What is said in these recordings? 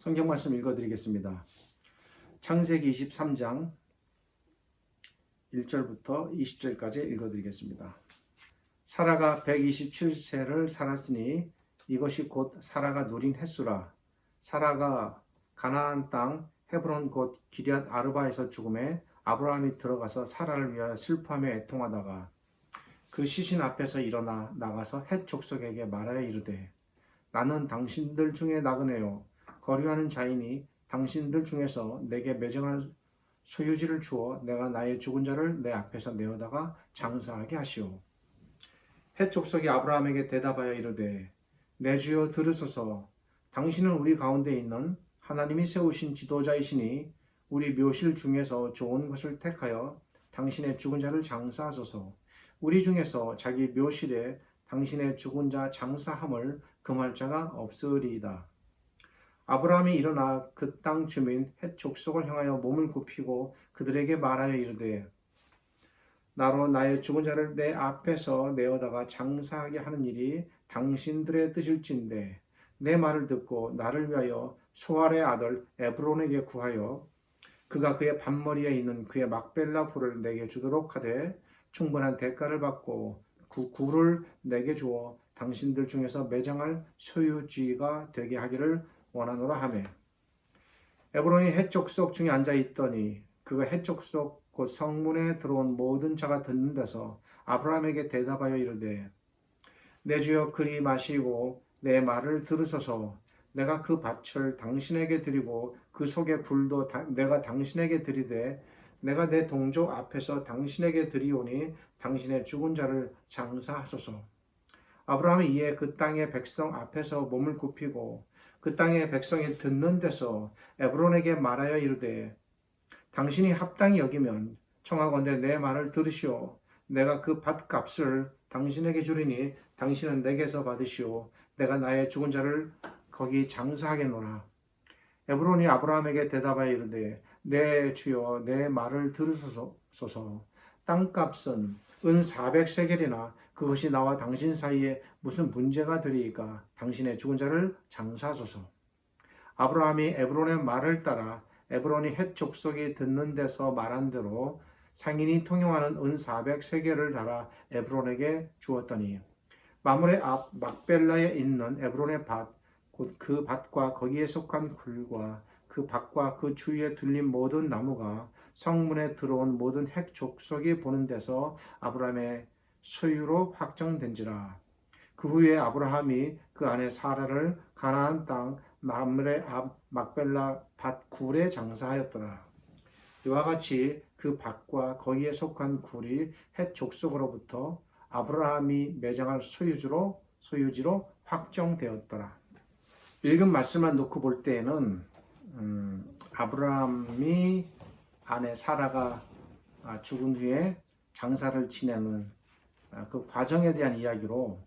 성경 말씀 읽어드리겠습니다. 창세기 23장 1절부터 20절까지 읽어드리겠습니다. 사라가 127세를 살았으니 이것이 곧 사라가 누린 햇수라. 사라가 가나안 땅 헤브론 곧 기럇 아르바에서 죽음에 아브라함이 들어가서 사라를 위하여 슬퍼하며 애통하다가 그 시신 앞에서 일어나 나가서 헷 족속에게 말하여 이르되 나는 당신들 중에 나그네요 거류하는 자이니 당신들 중에서 내게 매정한 소유지를 주어 내가 나의 죽은 자를 내 앞에서 내어다가 장사하게 하시오. 헷 족속이 아브라함에게 대답하여 이르되 내 주여 들으소서. 당신은 우리 가운데 있는 하나님이 세우신 지도자이시니 우리 묘실 중에서 좋은 것을 택하여 당신의 죽은 자를 장사하소서. 우리 중에서 자기 묘실에 당신의 죽은 자 장사함을 금할 자가 없으리이다. 아브라함이 일어나 그 땅 주민 헷 족속을 향하여 몸을 굽히고 그들에게 말하여 이르되 나로 나의 죽은 자를 내 앞에서 내어다가 장사하게 하는 일이 당신들의 뜻일진데 내 말을 듣고 나를 위하여 소알의 아들 에브론에게 구하여 그가 그의 밭머리에 있는 그의 막벨라 굴을 내게 주도록 하되 충분한 대가를 받고 그 굴을 내게 주어 당신들 중에서 매장할 소유지가 되게 하기를 원하노라 하매 에브론이 헷 족속 중에 앉아 있더니 그가 헷 족속 곧 성문에 들어온 모든 자가 듣는 데서 아브라함에게 대답하여 이르되 내 주여 그리 마시고 내 말을 들으소서. 내가 그 밭을 당신에게 드리고 그 속의 굴도 내가 당신에게 드리되 내가 내 동족 앞에서 당신에게 드리오니 당신의 죽은 자를 장사하소서. 아브라함이 이에 그 땅의 백성 앞에서 몸을 굽히고 그 땅의 백성이 듣는 데서 에브론에게 말하여 이르되 당신이 합당히 여기면 청하건대 내 말을 들으시오. 내가 그 밭값을 당신에게 주리니 당신은 내게서 받으시오. 내가 나의 죽은 자를 거기 장사하겠노라. 에브론이 아브라함에게 대답하여 이르되 내 주여 내 말을 들으소서. 땅값은 은 400세겔이나 그것이 나와 당신 사이에 무슨 문제가 되리이까. 당신의 죽은 자를 장사하소서. 아브라함이 에브론의 말을 따라 에브론이 헷 족속이 듣는 데서 말한 대로 상인이 통용하는 은 400세겔을 달아 에브론에게 주었더니 마므레 앞 막벨라에 있는 에브론의 밭 곧 그 밭과 거기에 속한 굴과 그 밭과 그 주위에 둘린 모든 나무가 성문에 들어온 모든 헷 족속이 보는 데서 아브라함의 소유로 확정된지라. 그 후에 아브라함이 그 아내 사라를 가나안 땅 마므레 앞 막벨라 밭 굴에 장사하였더라. 이와 같이 그 밭과 거기에 속한 굴이 헷 족속으로부터 아브라함이 매장할 소유지로 확정되었더라. 읽은 말씀만 놓고 볼 때에는 아브라함이 아내 사라가 죽은 후에 장사를 지내는 그 과정에 대한 이야기로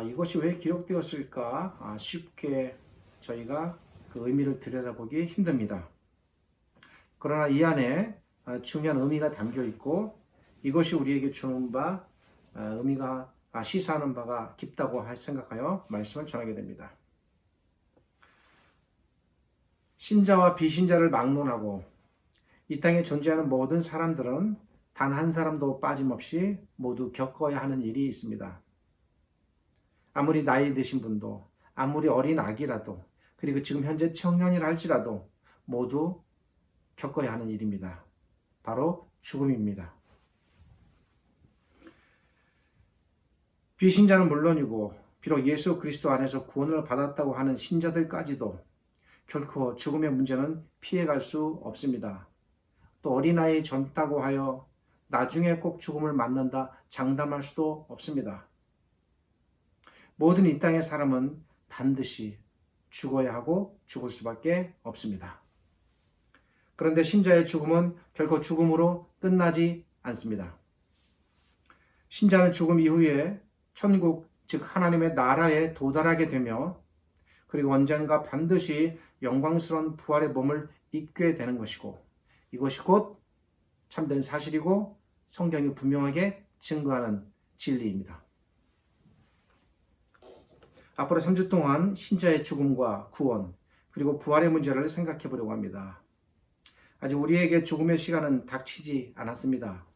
이것이 왜 기록되었을까 쉽게 저희가 그 의미를 들여다보기 힘듭니다. 그러나 이 안에 중요한 의미가 담겨 있고 이것이 우리에게 주는 바 의미가 시사하는 바가 깊다고 생각하여 말씀을 전하게 됩니다. 신자와 비신자를 막론하고 이 땅에 존재하는 모든 사람들은 단 한 사람도 빠짐없이 모두 겪어야 하는 일이 있습니다. 아무리 나이 드신 분도 아무리 어린 아기라도 그리고 지금 현재 청년이라 할지라도 모두 겪어야 하는 일입니다. 바로 죽음입니다. 비신자는 물론이고 비록 예수 그리스도 안에서 구원을 받았다고 하는 신자들까지도 결코 죽음의 문제는 피해갈 수 없습니다. 또 어린아이 젊다고 하여 나중에 꼭 죽음을 맞는다 장담할 수도 없습니다. 모든 이 땅의 사람은 반드시 죽어야 하고 죽을 수밖에 없습니다. 그런데 신자의 죽음은 결코 죽음으로 끝나지 않습니다. 신자는 죽음 이후에 천국, 즉 하나님의 나라에 도달하게 되며 그리고 언젠가 반드시 영광스러운 부활의 몸을 입게 되는 것이고 이것이 곧 참된 사실이고 성경이 분명하게 증거하는 진리입니다. 앞으로 3주 동안 신자의 죽음과 구원 그리고 부활의 문제를 생각해 보려고 합니다. 아직 우리에게 죽음의 시간은 닥치지 않았습니다.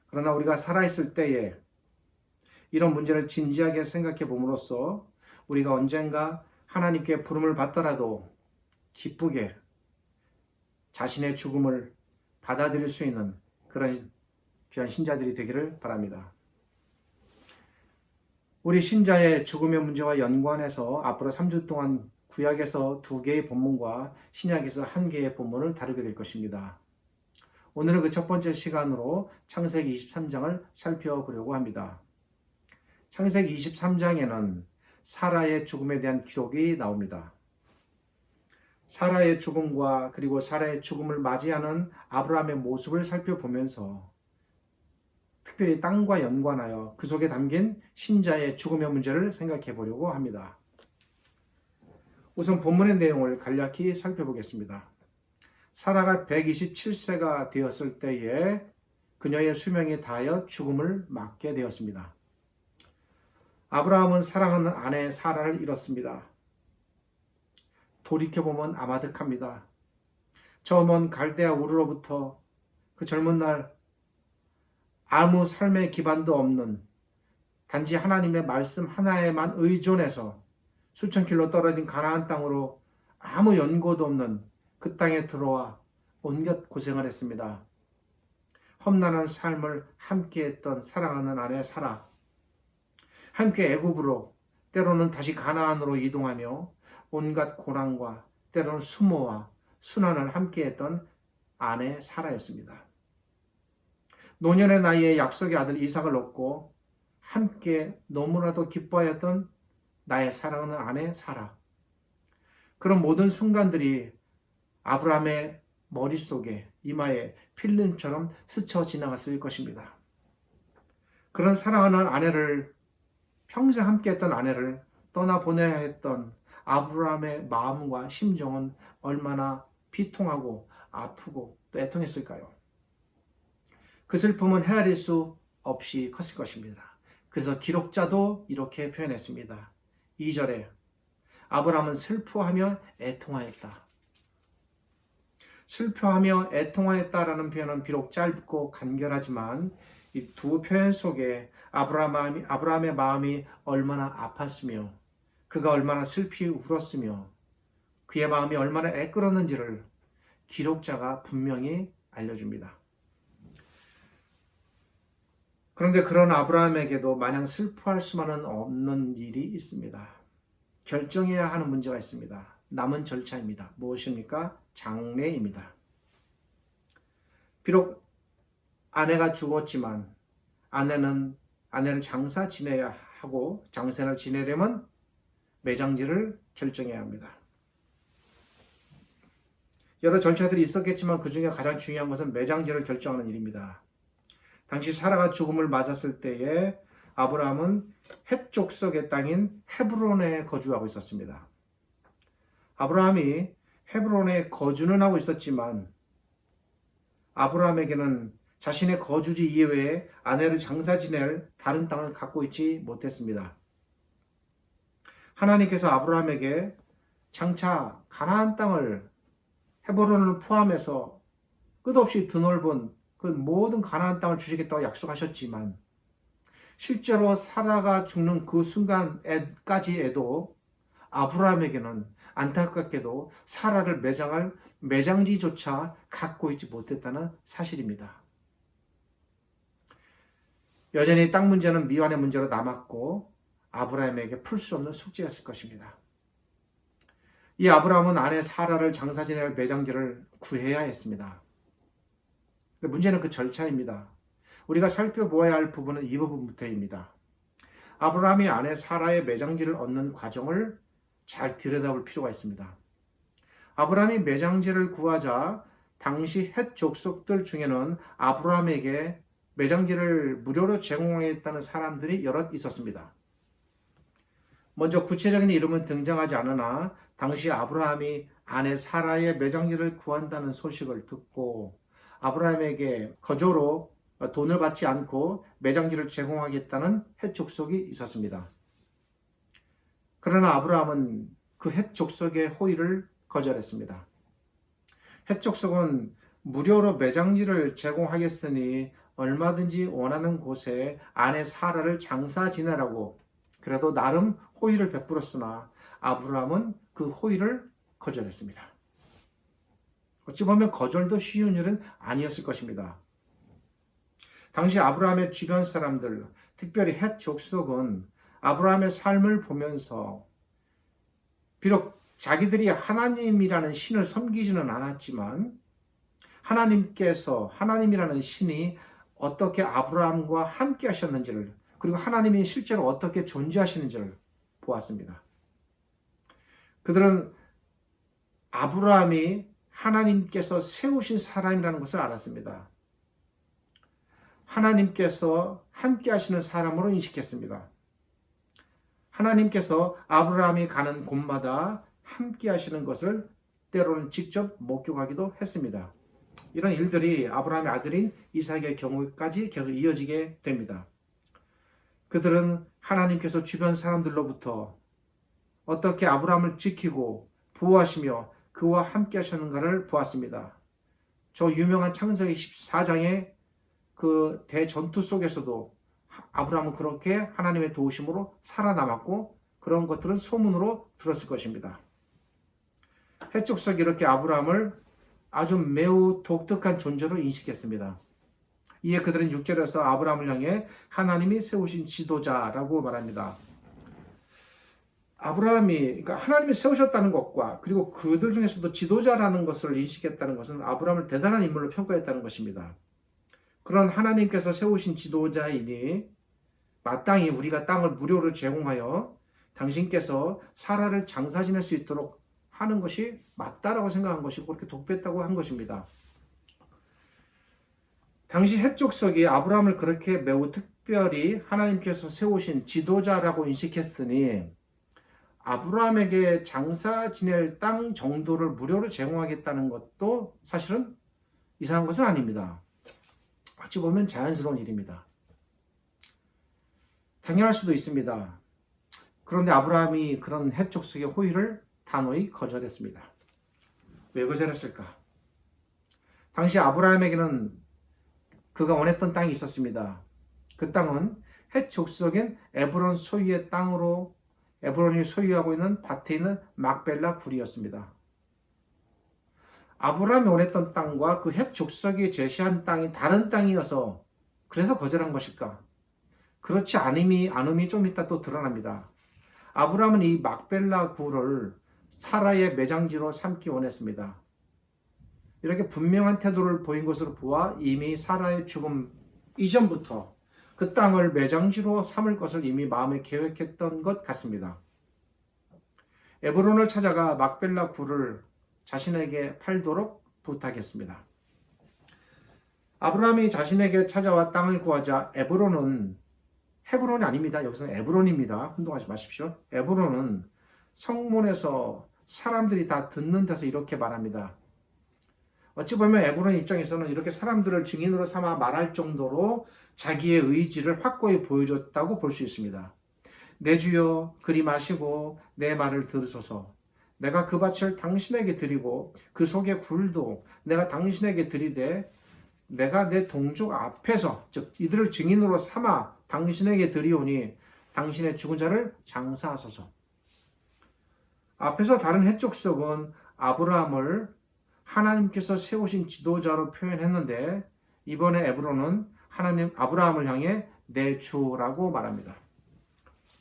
그러나 우리가 살아있을 때에 이런 문제를 진지하게 생각해 봄으로써 우리가 언젠가 하나님께 부름을 받더라도 기쁘게 자신의 죽음을 받아들일 수 있는 그런 귀한 신자들이 되기를 바랍니다. 우리 신자의 죽음의 문제와 연관해서 앞으로 3주 동안 구약에서 2개의 본문과 신약에서 1개의 본문을 다루게 될 것입니다. 오늘은 그 첫 번째 시간으로 창세기 23장을 살펴보려고 합니다. 창세기 23장에는 사라의 죽음에 대한 기록이 나옵니다. 사라의 죽음과 그리고 사라의 죽음을 맞이하는 아브라함의 모습을 살펴보면서 특별히 땅과 연관하여 그 속에 담긴 신자의 죽음의 문제를 생각해 보려고 합니다. 우선 본문의 내용을 간략히 살펴보겠습니다. 사라가 127세가 되었을 때에 그녀의 수명이 다하여 죽음을 맞게 되었습니다. 아브라함은 사랑하는 아내 사라를 잃었습니다. 돌이켜보면 아마득합니다. 저 먼 갈대아 우르로부터 그 젊은 날 아무 삶의 기반도 없는 단지 하나님의 말씀 하나에만 의존해서 수천 킬로 떨어진 가나안 땅으로 아무 연고도 없는 그 땅에 들어와 온갖 고생을 했습니다. 험난한 삶을 함께했던 사랑하는 아내 사라, 함께 애굽으로 때로는 다시 가나안으로 이동하며 온갖 고난과 때로는 수모와 순환을 함께했던 아내 사라였습니다. 노년의 나이에 약속의 아들 이삭을 얻고 함께 너무나도 기뻐하였던 나의 사랑하는 아내 사라. 그런 모든 순간들이 아브라함의 머릿속에 이마에 필름처럼 스쳐 지나갔을 것입니다. 그런 사랑하는 아내를, 평생 함께했던 아내를 떠나보내야 했던 아브라함의 마음과 심정은 얼마나 비통하고 아프고 또 애통했을까요? 그 슬픔은 헤아릴 수 없이 컸을 것입니다. 그래서 기록자도 이렇게 표현했습니다. 2절에 아브라함은 슬퍼하며 애통하였다. 슬퍼하며 애통하였다라는 표현은 비록 짧고 간결하지만 이 두 표현 속에 아브라함의 마음이 얼마나 아팠으며 그가 얼마나 슬피 울었으며 그의 마음이 얼마나 애끓었는지를 기록자가 분명히 알려줍니다. 그런데 그런 아브라함에게도 마냥 슬퍼할 수만은 없는 일이 있습니다. 결정해야 하는 문제가 있습니다. 남은 절차입니다. 무엇입니까? 장례입니다. 비록 아내가 죽었지만 아내를 장사 지내야 하고 장생을 지내려면 매장지를 결정해야 합니다. 여러 절차들이 있었겠지만 그 중에 가장 중요한 것은 매장지를 결정하는 일입니다. 당시 사라가 죽음을 맞았을 때에 아브라함은 헷 족속의 땅인 헤브론에 거주하고 있었습니다. 아브라함이 헤브론에 거주는 하고 있었지만 아브라함에게는 자신의 거주지 이외에 아내를 장사 지낼 다른 땅을 갖고 있지 못했습니다. 하나님께서 아브라함에게 장차 가나안 땅을 헤브론을 포함해서 끝없이 드넓은 그 모든 가나안 땅을 주시겠다고 약속하셨지만 실제로 사라가 죽는 그 순간까지에도 아브라함에게는 안타깝게도 사라를 매장할 매장지조차 갖고 있지 못했다는 사실입니다. 여전히 땅 문제는 미완의 문제로 남았고 아브라함에게 풀 수 없는 숙제였을 것입니다. 이 아브라함은 아내 사라를 장사 지낼 매장지를 구해야 했습니다. 문제는 그 절차입니다. 우리가 살펴보아야 할 부분은 이 부분부터입니다. 아브라함이 아내 사라의 매장지를 얻는 과정을 잘 들여다볼 필요가 있습니다. 아브라함이 매장지를 구하자 당시 헷 족속들 중에는 아브라함에게 매장지를 무료로 제공하겠다는 사람들이 여럿 있었습니다. 먼저 구체적인 이름은 등장하지 않으나 당시 아브라함이 아내 사라의 매장지를 구한다는 소식을 듣고 아브라함에게 거조로 돈을 받지 않고 매장지를 제공하겠다는 헷 족속이 있었습니다. 그러나 아브라함은 그 헷 족속의 호의를 거절했습니다. 헷 족속은 무료로 매장지를 제공하겠으니 얼마든지 원하는 곳에 아내 사라를 장사 지내라고 그래도 나름 호의를 베풀었으나 아브라함은 그 호의를 거절했습니다. 어찌 보면 거절도 쉬운 일은 아니었을 것입니다. 당시 아브라함의 주변 사람들, 특별히 헷 족속은 아브라함의 삶을 보면서 비록 자기들이 하나님이라는 신을 섬기지는 않았지만 하나님이라는 신이 어떻게 아브라함과 함께 하셨는지를, 그리고 하나님이 실제로 어떻게 존재하시는지를 보았습니다. 그들은 아브라함이 하나님께서 세우신 사람이라는 것을 알았습니다. 하나님께서 함께 하시는 사람으로 인식했습니다. 하나님께서 아브라함이 가는 곳마다 함께 하시는 것을 때로는 직접 목격하기도 했습니다. 이런 일들이 아브라함의 아들인 이삭의 경우까지 계속 이어지게 됩니다. 그들은 하나님께서 주변 사람들로부터 어떻게 아브라함을 지키고 보호하시며 그와 함께 하셨는가를 보았습니다. 저 유명한 창세기 14장의 그 대전투 속에서도 아브라함은 그렇게 하나님의 도우심으로 살아남았고 그런 것들은 소문으로 들었을 것입니다. 헷 족속이 이렇게 아브라함을 아주 매우 독특한 존재로 인식했습니다. 이에 그들은 6절에서 아브라함을 향해 하나님이 세우신 지도자라고 말합니다. 그러니까 하나님이 세우셨다는 것과 그리고 그들 중에서도 지도자라는 것을 인식했다는 것은 아브라함을 대단한 인물로 평가했다는 것입니다. 그런 하나님께서 세우신 지도자이니 마땅히 우리가 땅을 무료로 제공하여 당신께서 사라를 장사 지낼 수 있도록 하는 것이 맞다라고 생각한 것이고 그렇게 독배했다고 한 것입니다. 당시 헷 족속이 아브라함을 그렇게 매우 특별히 하나님께서 세우신 지도자라고 인식했으니 아브라함에게 장사 지낼 땅 정도를 무료로 제공하겠다는 것도 사실은 이상한 것은 아닙니다. 어찌 보면 자연스러운 일입니다. 당연할 수도 있습니다. 그런데 아브라함이 그런 헷 족속의 호의를 단호히 거절했습니다. 왜 거절했을까? 당시 아브라함에게는 그가 원했던 땅이 있었습니다. 그 땅은 헷 족속인 에브론 소유의 땅으로 에브론이 소유하고 있는 밭에 있는 막벨라 굴이었습니다. 아브라함이 원했던 땅과 그 헷 족속이 제시한 땅이 다른 땅이어서 그래서 거절한 것일까? 그렇지 않음이 좀 이따 또 드러납니다. 아브라함은 이 막벨라 굴을 사라의 매장지로 삼기 원했습니다. 이렇게 분명한 태도를 보인 것으로 보아 이미 사라의 죽음 이전부터 그 땅을 매장지로 삼을 것을 이미 마음에 계획했던 것 같습니다. 에브론을 찾아가 막벨라 굴을 자신에게 팔도록 부탁했습니다. 아브라함이 자신에게 찾아와 땅을 구하자 헤브론이 아닙니다. 여기서는 에브론입니다. 혼동하지 마십시오. 에브론은 성문에서 사람들이 다 듣는 데서 이렇게 말합니다. 어찌 보면 에브론 입장에서는 이렇게 사람들을 증인으로 삼아 말할 정도로 자기의 의지를 확고히 보여줬다고 볼 수 있습니다. 내 주여 그리 마시고 내 말을 들으소서. 내가 그 밭을 당신에게 드리고 그 속의 굴도 내가 당신에게 드리되 내가 내 동족 앞에서 즉 이들을 증인으로 삼아 당신에게 드리오니 당신의 죽은 자를 장사하소서. 앞에서 다른 헷 족속은 아브라함을 하나님께서 세우신 지도자로 표현했는데 이번에 에브론은 아브라함을 향해 내 주라고 말합니다.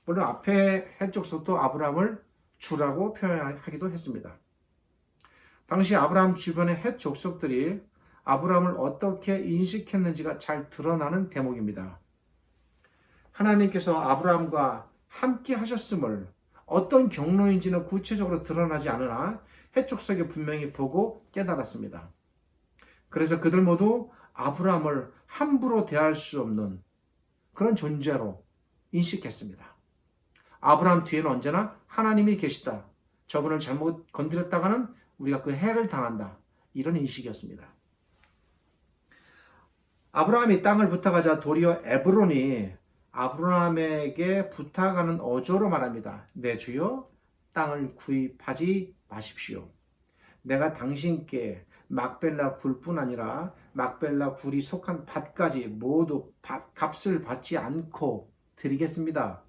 물론 앞에 헷 족속도 아브라함을 주라고 표현하기도 했습니다. 당시 아브라함 주변의 헷 족속들이 아브라함을 어떻게 인식했는지가 잘 드러나는 대목입니다. 하나님께서 아브라함과 함께 하셨음을 어떤 경로인지는 구체적으로 드러나지 않으나 헷 족속이 분명히 보고 깨달았습니다. 그래서 그들 모두 아브라함을 함부로 대할 수 없는 그런 존재로 인식했습니다. 아브라함 뒤에는 언제나 하나님이 계시다. 저분을 잘못 건드렸다가는 우리가 그 해를 당한다. 이런 인식이었습니다. 아브라함이 땅을 부탁하자 도리어 에브론이 아브라함에게 부탁하는 어조로 말합니다. 내 주여 땅을 구입하지 마십시오. 내가 당신께 막벨라 굴뿐 아니라 막벨라 굴이 속한 밭까지 모두 값을 받지 않고 드리겠습니다.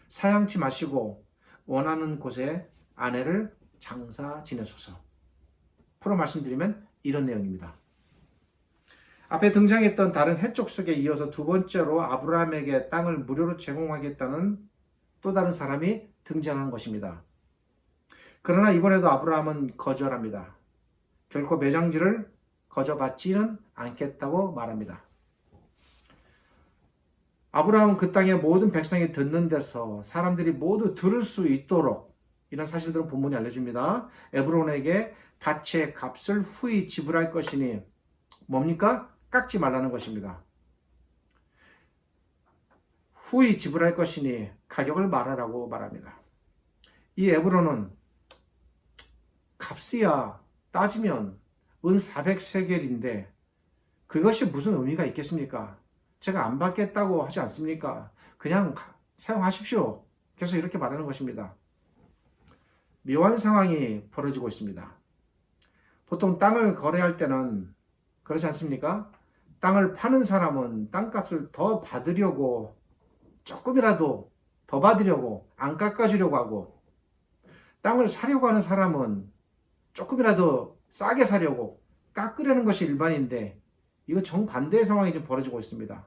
사양치 마시고 원하는 곳에 아내를 장사 지내소서. 풀어 말씀드리면 이런 내용입니다. 앞에 등장했던 다른 해족속에 이어서 두 번째로 아브라함에게 땅을 무료로 제공하겠다는 또 다른 사람이 등장한 것입니다. 그러나 이번에도 아브라함은 거절합니다. 결코 매장지를 거저받지는 않겠다고 말합니다. 아브라함은 그 땅의 모든 백성이 듣는 데서 사람들이 모두 들을 수 있도록 이런 사실들은 본문이 알려줍니다. 에브론에게 밭의 값을 후히 지불할 것이니 뭡니까? 깎지 말라는 것입니다. 후히 지불할 것이니 가격을 말하라고 말합니다. 이 에브론은 값이야 따지면 은 400세겔인데 그것이 무슨 의미가 있겠습니까? 제가 안 받겠다고 하지 않습니까? 그냥 사용하십시오. 계속 이렇게 말하는 것입니다. 묘한 상황이 벌어지고 있습니다. 보통 땅을 거래할 때는 그렇지 않습니까? 땅을 파는 사람은 땅값을 더 받으려고 조금이라도 더 받으려고 안 깎아주려고 하고 땅을 사려고 하는 사람은 조금이라도 싸게 사려고 깎으려는 것이 일반인데 이거 정반대의 상황이 좀 벌어지고 있습니다.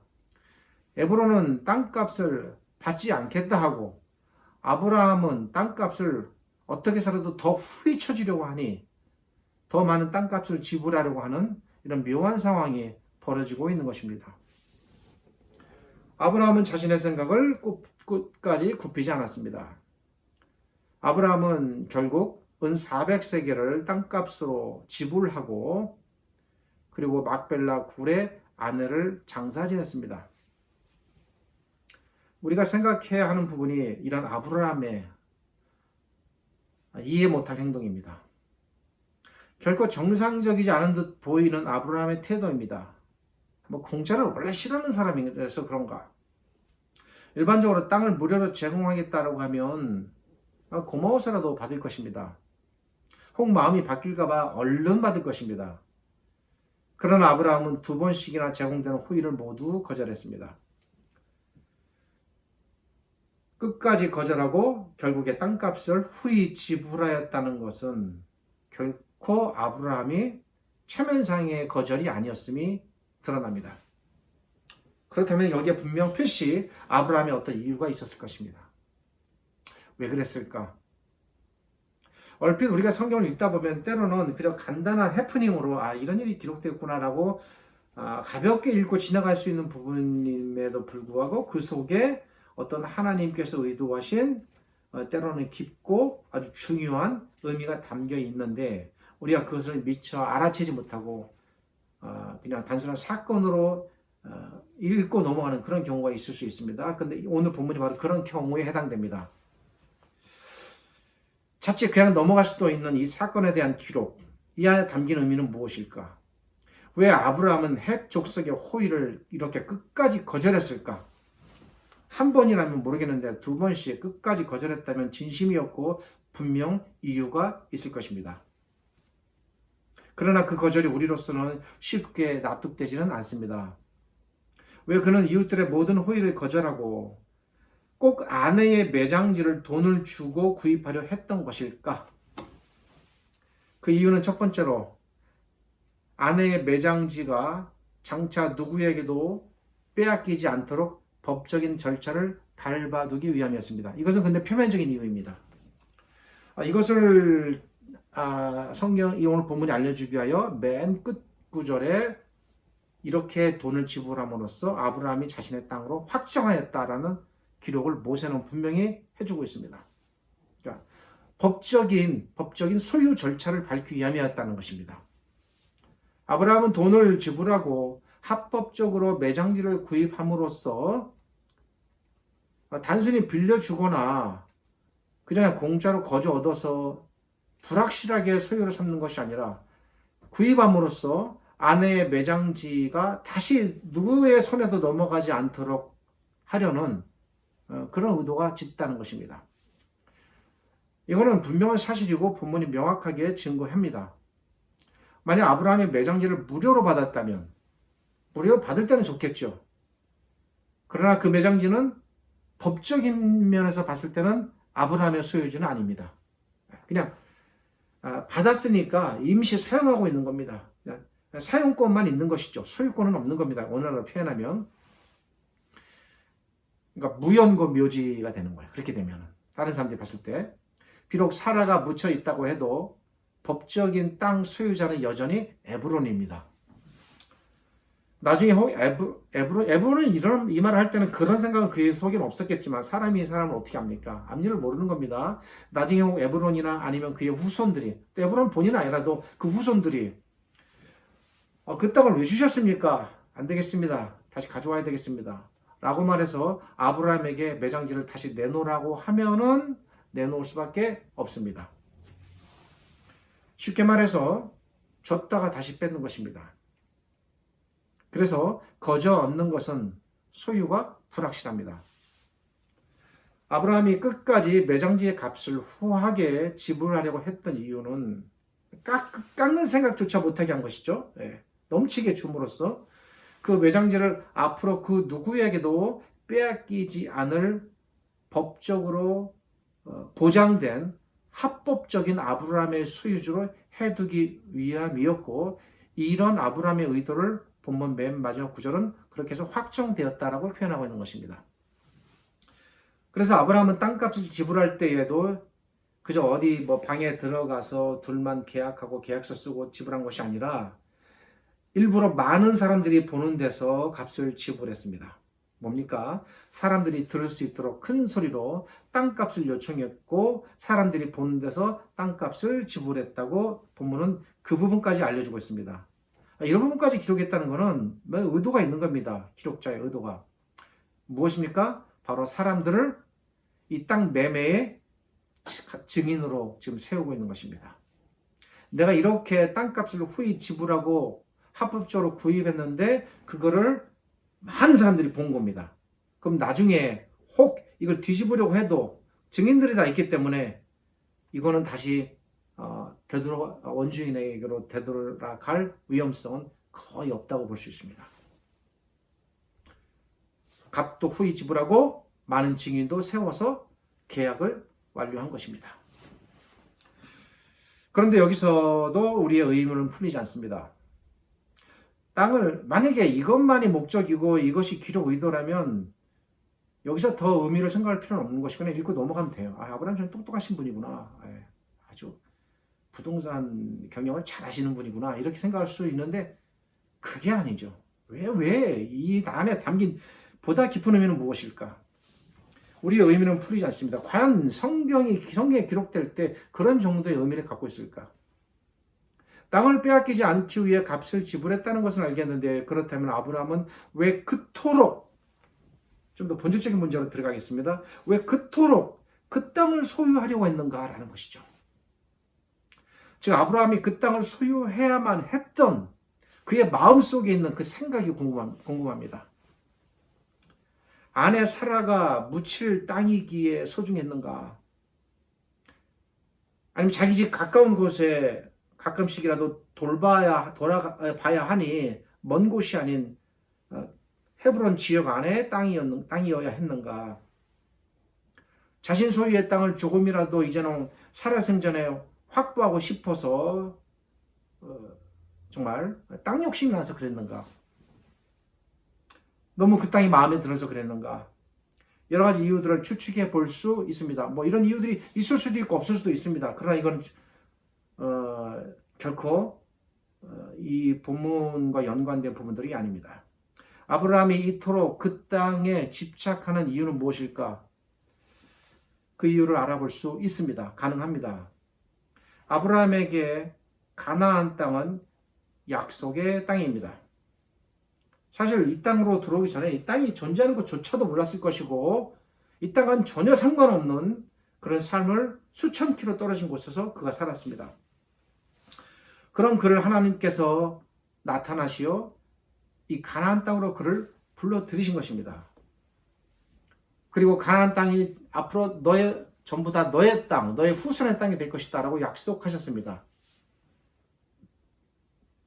에브론은 땅값을 받지 않겠다 하고 아브라함은 땅값을 어떻게 살아도 더 후히 쳐주려고 하니 더 많은 땅값을 지불하려고 하는 이런 묘한 상황이 벌어지고 있는 것입니다. 아브라함은 자신의 생각을 끝까지 굽히지 않았습니다. 아브라함은 결국 은 400세겔을 땅값으로 지불하고 그리고 막벨라 굴의 아내를 장사 지냈습니다. 우리가 생각해야 하는 부분이 이런 아브라함의 이해 못할 행동입니다. 결코 정상적이지 않은 듯 보이는 아브라함의 태도입니다. 공짜를 원래 싫어하는 사람이라서 그런가? 일반적으로 땅을 무료로 제공하겠다고 하면 고마워서라도 받을 것입니다. 혹 마음이 바뀔까봐 얼른 받을 것입니다. 그러나 아브라함은 두 번씩이나 제공되는 호의를 모두 거절했습니다. 끝까지 거절하고 결국에 땅값을 후히 지불하였다는 것은 결코 아브라함이 체면상의 거절이 아니었음이 드러납니다. 그렇다면 여기에 분명 필시 아브라함의 어떤 이유가 있었을 것입니다. 왜 그랬을까? 얼핏 우리가 성경을 읽다 보면 때로는 그저 간단한 해프닝으로 이런 일이 기록되었구나라고 가볍게 읽고 지나갈 수 있는 부분임에도 불구하고 그 속에 어떤 하나님께서 의도하신 때로는 깊고 아주 중요한 의미가 담겨 있는데 우리가 그것을 미처 알아채지 못하고 그냥 단순한 사건으로 읽고 넘어가는 그런 경우가 있을 수 있습니다. 근데 오늘 본문이 바로 그런 경우에 해당됩니다. 자칫 그냥 넘어갈 수도 있는 이 사건에 대한 기록, 이 안에 담긴 의미는 무엇일까? 왜 아브라함은 헷 족속의 호의를 이렇게 끝까지 거절했을까? 한 번이라면 모르겠는데 두 번씩 끝까지 거절했다면 진심이었고 분명 이유가 있을 것입니다. 그러나 그 거절이 우리로서는 쉽게 납득되지는 않습니다. 왜 그는 이웃들의 모든 호의를 거절하고 꼭 아내의 매장지를 돈을 주고 구입하려 했던 것일까? 그 이유는 첫 번째로 아내의 매장지가 장차 누구에게도 빼앗기지 않도록 법적인 절차를 밟아두기 위함이었습니다. 이것은 근데 표면적인 이유입니다. 이것을 성경 오늘 본문이 알려주기 위하여 맨 끝 구절에 이렇게 돈을 지불함으로써 아브라함이 자신의 땅으로 확정하였다라는 기록을 모세는 분명히 해주고 있습니다. 그러니까 법적인 소유 절차를 밟기 위함이었다는 것입니다. 아브라함은 돈을 지불하고 합법적으로 매장지를 구입함으로써 단순히 빌려주거나 그냥 공짜로 거저 얻어서 불확실하게 소유를 삼는 것이 아니라 구입함으로써 아내의 매장지가 다시 누구의 손에도 넘어가지 않도록 하려는 그런 의도가 짙다는 것입니다. 이거는 분명한 사실이고 본문이 명확하게 증거합니다. 만약 아브라함이 매장지를 무료로 받았다면, 무료로 받을 때는 좋겠죠. 그러나 그 매장지는 법적인 면에서 봤을 때는 아브라함의 소유지는 아닙니다. 그냥 받았으니까 임시 사용하고 있는 겁니다. 그냥 사용권만 있는 것이죠. 소유권은 없는 겁니다. 원어로 표현하면. 그러니까 무연고 묘지가 되는 거예요. 그렇게 되면 다른 사람들이 봤을 때 비록 사라가 묻혀 있다고 해도 법적인 땅 소유자는 여전히 에브론입니다. 나중에 혹 에브론은 이 말을 할 때는 그런 생각은 그의 속에는 없었겠지만 사람이 사람을 어떻게 합니까? 앞일을 모르는 겁니다. 나중에 혹 에브론이나 아니면 그의 후손들이, 또 에브론 본인 아니라도 그 후손들이 그 땅을 왜 주셨습니까? 안 되겠습니다. 다시 가져와야 되겠습니다. 라고 말해서 아브라함에게 매장지를 다시 내놓으라고 하면은 내놓을 수밖에 없습니다. 쉽게 말해서 줬다가 다시 뺏는 것입니다. 그래서 거저 얻는 것은 소유가 불확실합니다. 아브라함이 끝까지 매장지의 값을 후하게 지불하려고 했던 이유는 깎는 생각조차 못하게 한 것이죠. 넘치게 줌으로써 그 매장지를 앞으로 그 누구에게도 빼앗기지 않을 법적으로 보장된 합법적인 아브라함의 소유주로 해두기 위함이었고, 이런 아브라함의 의도를 본문 맨 마지막 구절은 그렇게 해서 확정되었다라고 표현하고 있는 것입니다. 그래서 아브라함은 땅값을 지불할 때에도 그저 어디 방에 들어가서 둘만 계약하고 계약서 쓰고 지불한 것이 아니라 일부러 많은 사람들이 보는 데서 값을 지불했습니다. 뭡니까? 사람들이 들을 수 있도록 큰 소리로 땅값을 요청했고 사람들이 보는 데서 땅값을 지불했다고 본문은 그 부분까지 알려주고 있습니다. 이런 부분까지 기록했다는 것은 의도가 있는 겁니다. 기록자의 의도가. 무엇입니까? 바로 사람들을 이 땅 매매의 증인으로 지금 세우고 있는 것입니다. 내가 이렇게 땅값을 후히 지불하고 합법적으로 구입했는데 그거를 많은 사람들이 본 겁니다. 그럼 나중에 혹 이걸 뒤집으려고 해도 증인들이 다 있기 때문에 이거는 다시 원주인에게로 되돌아갈 위험성은 거의 없다고 볼 수 있습니다. 값도 후히 지불하고 많은 증인도 세워서 계약을 완료한 것입니다. 그런데 여기서도 우리의 의문은 풀리지 않습니다. 땅을 만약에 이것만이 목적이고 이것이 기록 의도라면 여기서 더 의미를 생각할 필요는 없는 것이 그냥 읽고 넘어가면 돼요. 아브라함 참 똑똑하신 분이구나. 아주 부동산 경영을 잘 하시는 분이구나. 이렇게 생각할 수 있는데 그게 아니죠. 왜 이 안에 담긴 보다 깊은 의미는 무엇일까? 우리의 의미는 풀리지 않습니다. 과연 성경에 기록될 때 그런 정도의 의미를 갖고 있을까? 땅을 빼앗기지 않기 위해 값을 지불했다는 것은 알겠는데 그렇다면 아브라함은 왜 그토록, 좀 더 본질적인 문제로 들어가겠습니다. 왜 그토록 그 땅을 소유하려고 했는가라는 것이죠. 즉 아브라함이 그 땅을 소유해야만 했던 그의 마음속에 있는 그 생각이 궁금합니다. 아내 사라가 묻힐 땅이기에 소중했는가? 아니면 자기 집 가까운 곳에 가끔씩이라도 돌아봐야 하니 먼 곳이 아닌 헤브론 지역 안에 땅이어야 했는가? 자신 소유의 땅을 조금이라도 이제는 살아생전에 확보하고 싶어서 정말 땅 욕심이 나서 그랬는가? 너무 그 땅이 마음에 들어서 그랬는가? 여러 가지 이유들을 추측해 볼 수 있습니다. 이런 이유들이 있을 수도 있고 없을 수도 있습니다. 그러나 이건 결코 이 본문과 연관된 부분들이 아닙니다. 아브라함이 이토록 그 땅에 집착하는 이유는 무엇일까? 그 이유를 알아볼 수 있습니다. 가능합니다. 아브라함에게 가나안 땅은 약속의 땅입니다. 사실 이 땅으로 들어오기 전에 이 땅이 존재하는 것조차도 몰랐을 것이고 이 땅은 전혀 상관없는 그런 삶을 수천 킬로 떨어진 곳에서 그가 살았습니다. 그런 그를 하나님께서 나타나시어 이 가나안 땅으로 그를 불러 들이신 것입니다. 그리고 가나안 땅이 앞으로 너의 전부 다 너의 땅, 너의 후손의 땅이 될 것이다 라고 약속하셨습니다.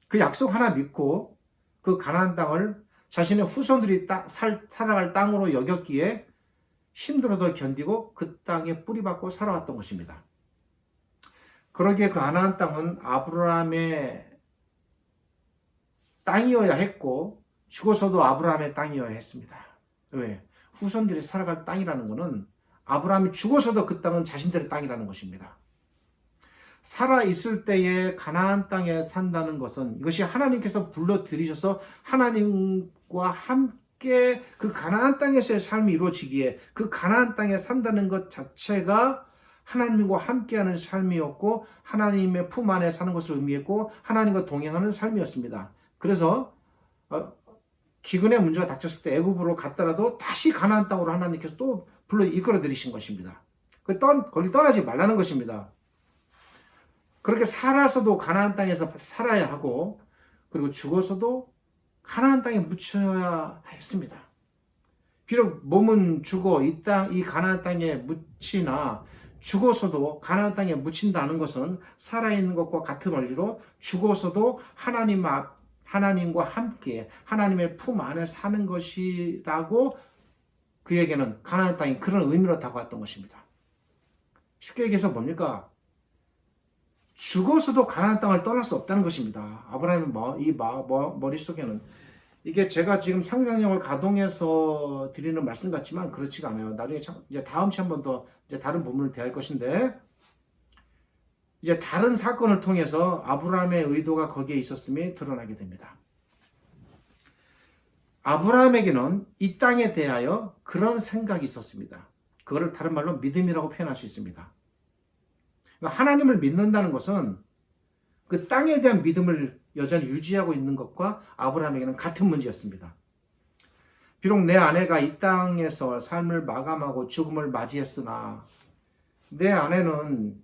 그 약속 하나 믿고 그 가나안 땅을 자신의 후손들이 살아갈 땅으로 여겼기에 힘들어도 견디고 그 땅에 뿌리박고 살아왔던 것입니다. 그러기에 그 가나안 땅은 아브라함의 땅이어야 했고 죽어서도 아브라함의 땅이어야 했습니다. 왜? 후손들이 살아갈 땅이라는 것은 아브라함이 죽어서도 그 땅은 자신들의 땅이라는 것입니다. 살아있을 때에 가나안 땅에 산다는 것은 이것이 하나님께서 불러들이셔서 하나님과 함께 그 가나안 땅에서의 삶이 이루어지기에 그 가나안 땅에 산다는 것 자체가 하나님과 함께하는 삶이었고 하나님의 품 안에 사는 것을 의미했고 하나님과 동행하는 삶이었습니다. 그래서 기근의 문제가 닥쳤을 때 애굽으로 갔더라도 다시 가나안 땅으로 하나님께서 또 불러 이끌어 들이신 것입니다. 거기 떠나지 말라는 것입니다. 그렇게 살아서도 가나안 땅에서 살아야 하고 그리고 죽어서도 가나안 땅에 묻혀야 했습니다. 비록 몸은 죽어 이 가나안 땅에 묻히나 죽어서도 가나안 땅에 묻힌다는 것은 살아있는 것과 같은 원리로 죽어서도 하나님과 함께 하나님의 품 안에 사는 것이라고 그에게는 가나안 땅이 그런 의미로 다가왔던 것입니다. 쉽게 얘기해서 뭡니까? 죽어서도 가나안 땅을 떠날 수 없다는 것입니다. 아브라함의 머릿속에는 이게 제가 지금 상상력을 가동해서 드리는 말씀 같지만 그렇지가 않아요. 나중에 이제 다음 시간 한 번 더 이제 다른 부분을 대할 것인데 이제 다른 사건을 통해서 아브라함의 의도가 거기에 있었음이 드러나게 됩니다. 아브라함에게는 이 땅에 대하여 그런 생각이 있었습니다. 그거를 다른 말로 믿음이라고 표현할 수 있습니다. 하나님을 믿는다는 것은 그 땅에 대한 믿음을 여전히 유지하고 있는 것과 아브라함에게는 같은 문제였습니다. 비록 내 아내가 이 땅에서 삶을 마감하고 죽음을 맞이했으나 내 아내는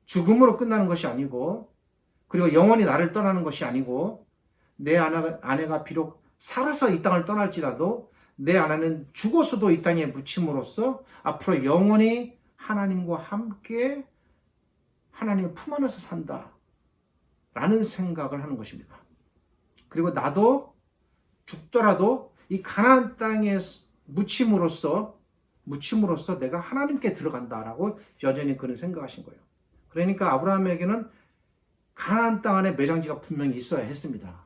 죽음으로 끝나는 것이 아니고 그리고 영원히 나를 떠나는 것이 아니고 내 아내가 비록 살아서 이 땅을 떠날지라도 내 아내는 죽어서도 이 땅에 묻힘으로써 앞으로 영원히 하나님과 함께 하나님의 품 안에서 산다 라는 생각을 하는 것입니다. 그리고 나도 죽더라도 이 가나안 땅에 묻힘으로써 내가 하나님께 들어간다라고 여전히 그런 생각하신 거예요. 그러니까 아브라함에게는 가나안 땅 안에 매장지가 분명히 있어야 했습니다.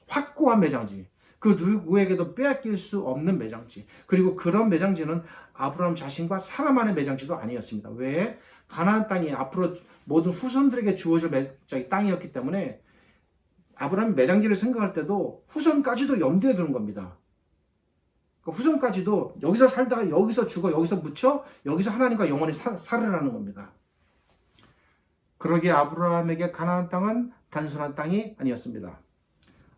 확고한 매장지, 그 누구에게도 빼앗길 수 없는 매장지, 그리고 그런 매장지는 아브라함 자신과 사라만의 매장지도 아니었습니다. 왜? 가나안 땅이 앞으로 모든 후손들에게 주어질 땅이었기 때문에 아브라함이 매장지를 생각할 때도 후손까지도 염두에 두는 겁니다. 그러니까 후손까지도 여기서 살다가 여기서 죽어, 여기서 묻혀, 여기서 하나님과 영원히 살으라는 겁니다. 그러기에 아브라함에게 가나안 땅은 단순한 땅이 아니었습니다.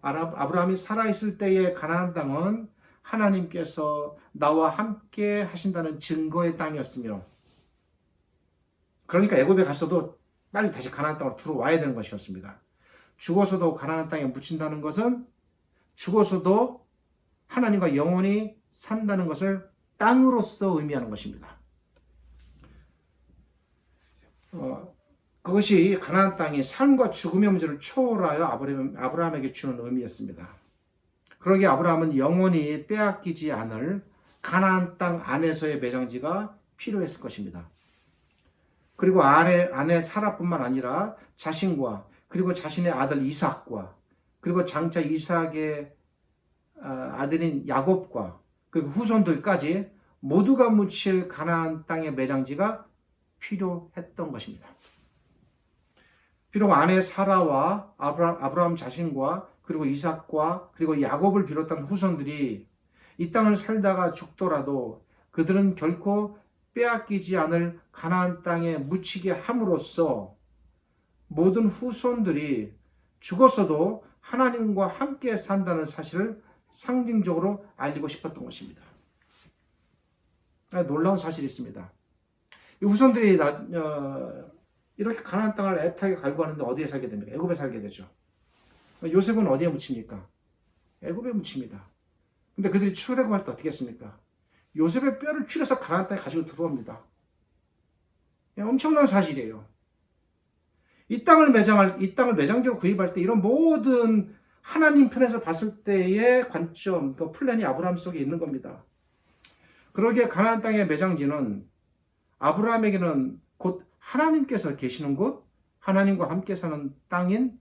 아브라함이 살아있을 때의 가나안 땅은 하나님께서 나와 함께 하신다는 증거의 땅이었으며 그러니까 애굽에 갔어도 빨리 다시 가나안 땅으로 들어와야 되는 것이었습니다. 죽어서도 가나안 땅에 묻힌다는 것은 죽어서도 하나님과 영원히 산다는 것을 땅으로서 의미하는 것입니다. 그것이 가나안 땅이 삶과 죽음의 문제를 초월하여 아브라함에게 주는 의미였습니다. 그러기에 아브라함은 영원히 빼앗기지 않을 가나안 땅 안에서의 매장지가 필요했을 것입니다. 그리고 아내 사라뿐만 아니라 자신과 그리고 자신의 아들 이삭과 그리고 장차 이삭의 아들인 야곱과 그리고 후손들까지 모두가 묻힐 가나안 땅의 매장지가 필요했던 것입니다. 비록 아내 사라와 아브라함 자신과 그리고 이삭과 그리고 야곱을 비롯한 후손들이 이 땅을 살다가 죽더라도 그들은 결코 빼앗기지 않을 가나안 땅에 묻히게 함으로써 모든 후손들이 죽었어도 하나님과 함께 산다는 사실을 상징적으로 알리고 싶었던 것입니다. 놀라운 사실이 있습니다. 이 후손들이 이렇게 가나안 땅을 애타게 갈구하는데 어디에 살게 됩니까? 애굽에 살게 되죠. 요셉은 어디에 묻힙니까? 애굽에 묻힙니다. 근데 그들이 출애굽할 때 어떻게 했습니까? 요셉의 뼈를 추려서 가나안 땅에 가지고 들어옵니다. 엄청난 사실이에요. 이 땅을 매장지로 구입할 때 이런 모든 하나님 편에서 봤을 때의 관점, 그 플랜이 아브라함 속에 있는 겁니다. 그러기에 가나안 땅의 매장지는 아브라함에게는 곧 하나님께서 계시는 곳, 하나님과 함께 사는 땅인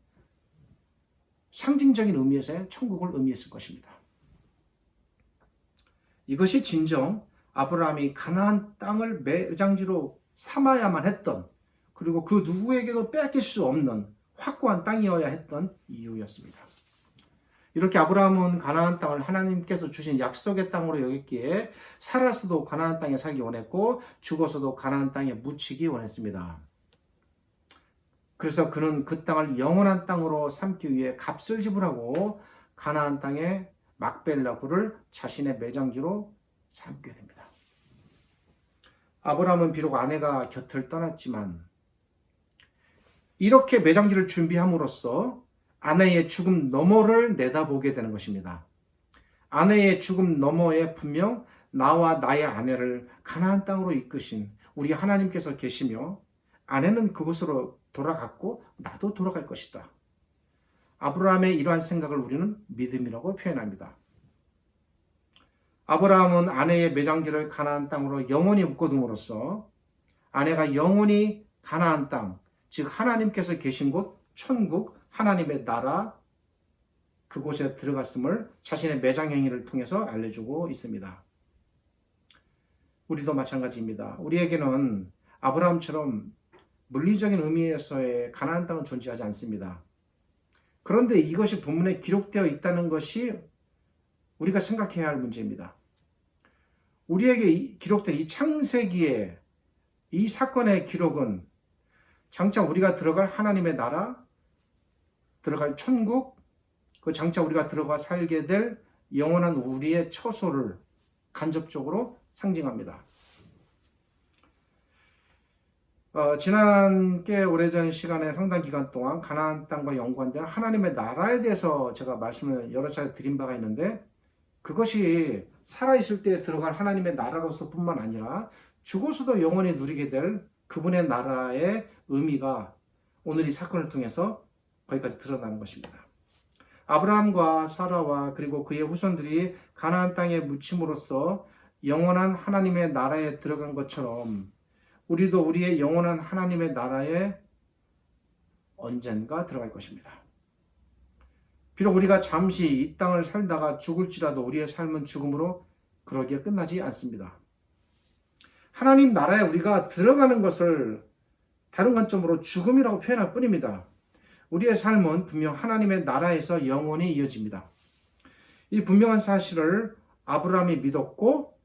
상징적인 의미에서의 천국을 의미했을 것입니다. 이것이 진정 아브라함이 가나안 땅을 매장지로 삼아야만 했던, 그리고 그 누구에게도 뺏길 수 없는 확고한 땅이어야 했던 이유였습니다. 이렇게 아브라함은 가나안 땅을 하나님께서 주신 약속의 땅으로 여겼기에 살아서도 가나안 땅에 살기 원했고 죽어서도 가나안 땅에 묻히기 원했습니다. 그래서 그는 그 땅을 영원한 땅으로 삼기 위해 값을 지불하고 가나안 땅의 막벨라 굴을 자신의 매장지로 삼게 됩니다. 아브라함은 비록 아내가 곁을 떠났지만 이렇게 매장지를 준비함으로써 아내의 죽음 너머를 내다보게 되는 것입니다. 아내의 죽음 너머에 분명 나와 나의 아내를 가나안 땅으로 이끄신 우리 하나님께서 계시며 아내는 그곳으로 돌아갔고 나도 돌아갈 것이다. 아브라함의 이러한 생각을 우리는 믿음이라고 표현합니다. 아브라함은 아내의 매장지를 가나안 땅으로 영원히 묶어둠으로써 아내가 영원히 가나안 땅, 즉 하나님께서 계신 곳 천국, 하나님의 나라 그곳에 들어갔음을 자신의 매장 행위를 통해서 알려주고 있습니다. 우리도 마찬가지입니다. 우리에게는 아브라함처럼 물리적인 의미에서의 가나안 땅은 존재하지 않습니다. 그런데 이것이 본문에 기록되어 있다는 것이 우리가 생각해야 할 문제입니다. 우리에게 기록된 이 창세기의 이 사건의 기록은 장차 우리가 들어갈 하나님의 나라, 들어갈 천국, 그 장차 우리가 들어가 살게 될 영원한 우리의 처소를 간접적으로 상징합니다. 지난 꽤 오래전 시간에 상당 기간 동안 가나안 땅과 연관된 하나님의 나라에 대해서 제가 말씀을 여러 차례 드린 바가 있는데 그것이 살아있을 때 들어갈 하나님의 나라로서 뿐만 아니라 죽어서도 영원히 누리게 될 그분의 나라의 의미가 오늘 이 사건을 통해서 거기까지 드러나는 것입니다. 아브라함과 사라와 그리고 그의 후손들이 가나안 땅에 묻힘으로써 영원한 하나님의 나라에 들어간 것처럼 우리도 우리의 영원한 하나님의 나라에 언젠가 들어갈 것입니다. 비록 우리가 잠시 이 땅을 살다가 죽을지라도 우리의 삶은 죽음으로 그러기에 끝나지 않습니다. 하나님 나라에 우리가 들어가는 것을 다른 관점으로 죽음이라고 표현할 뿐입니다. 우리의 삶은 분명 하나님의 나라에서 영원히 이어집니다. 이 분명한 사실을 아브라함이 믿었고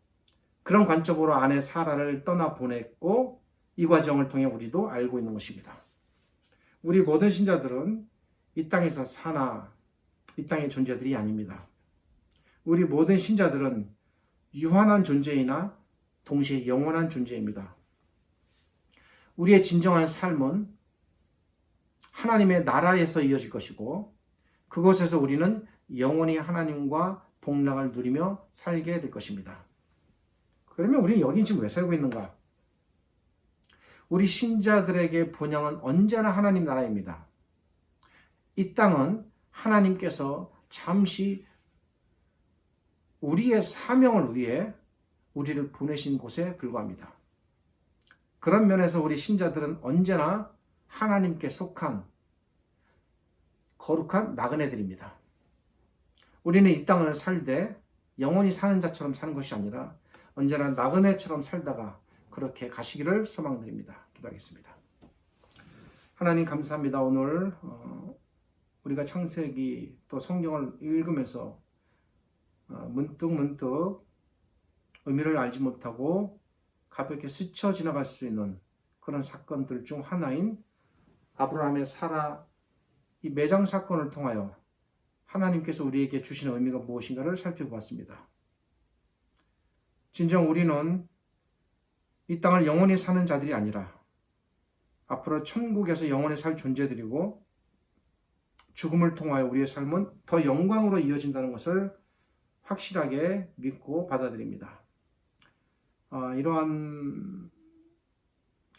그런 관점으로 아내 사라를 떠나보냈고 이 과정을 통해 우리도 알고 있는 것입니다. 우리 모든 신자들은 이 땅에서 사나 이 땅의 존재들이 아닙니다. 우리 모든 신자들은 유한한 존재이나 동시에 영원한 존재입니다. 우리의 진정한 삶은 하나님의 나라에서 이어질 것이고 그곳에서 우리는 영원히 하나님과 복락을 누리며 살게 될 것입니다. 그러면 우리는 여기 지금 왜 살고 있는가? 우리 신자들에게 본향은 언제나 하나님 나라입니다. 이 땅은 하나님께서 잠시 우리의 사명을 위해 우리를 보내신 곳에 불과합니다. 그런 면에서 우리 신자들은 언제나 하나님께 속한 거룩한 나그네들입니다. 우리는 이 땅을 살되 영원히 사는 자처럼 사는 것이 아니라 언제나 나그네처럼 살다가 그렇게 가시기를 소망드립니다. 기도하겠습니다. 하나님 감사합니다. 오늘 우리가 창세기 또 성경을 읽으면서 문득 의미를 알지 못하고 가볍게 스쳐 지나갈 수 있는 그런 사건들 중 하나인 아브라함의 사라 이 매장 사건을 통하여 하나님께서 우리에게 주시는 의미가 무엇인가를 살펴보았습니다. 진정 우리는 이 땅을 영원히 사는 자들이 아니라 앞으로 천국에서 영원히 살 존재들이고 죽음을 통하여 우리의 삶은 더 영광으로 이어진다는 것을 확실하게 믿고 받아들입니다. 이러한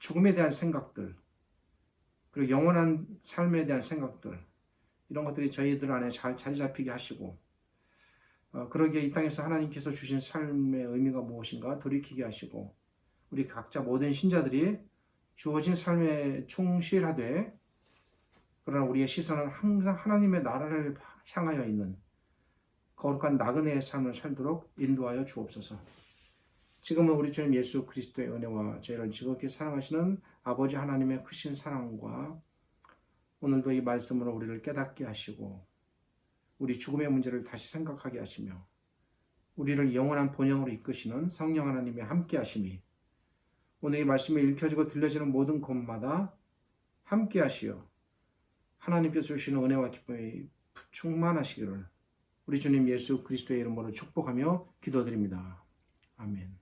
죽음에 대한 생각들, 그리고 영원한 삶에 대한 생각들, 이런 것들이 저희들 안에 잘 자리 잡히게 하시고, 그러기에 이 땅에서 하나님께서 주신 삶의 의미가 무엇인가 돌이키게 하시고, 우리 각자 모든 신자들이 주어진 삶에 충실하되, 그러나 우리의 시선은 항상 하나님의 나라를 향하여 있는 거룩한 나그네의 삶을 살도록 인도하여 주옵소서. 지금은 우리 주님 예수 그리스도의 은혜와 저희를 지극히 사랑하시는 아버지 하나님의 크신 사랑과 오늘도 이 말씀으로 우리를 깨닫게 하시고 우리 죽음의 문제를 다시 생각하게 하시며 우리를 영원한 본향으로 이끄시는 성령 하나님의 함께 하심이 오늘 이 말씀이 읽혀지고 들려지는 모든 곳마다 함께 하시어 하나님께서 주시는 은혜와 기쁨이 충만하시기를 우리 주님 예수 그리스도의 이름으로 축복하며 기도드립니다. 아멘.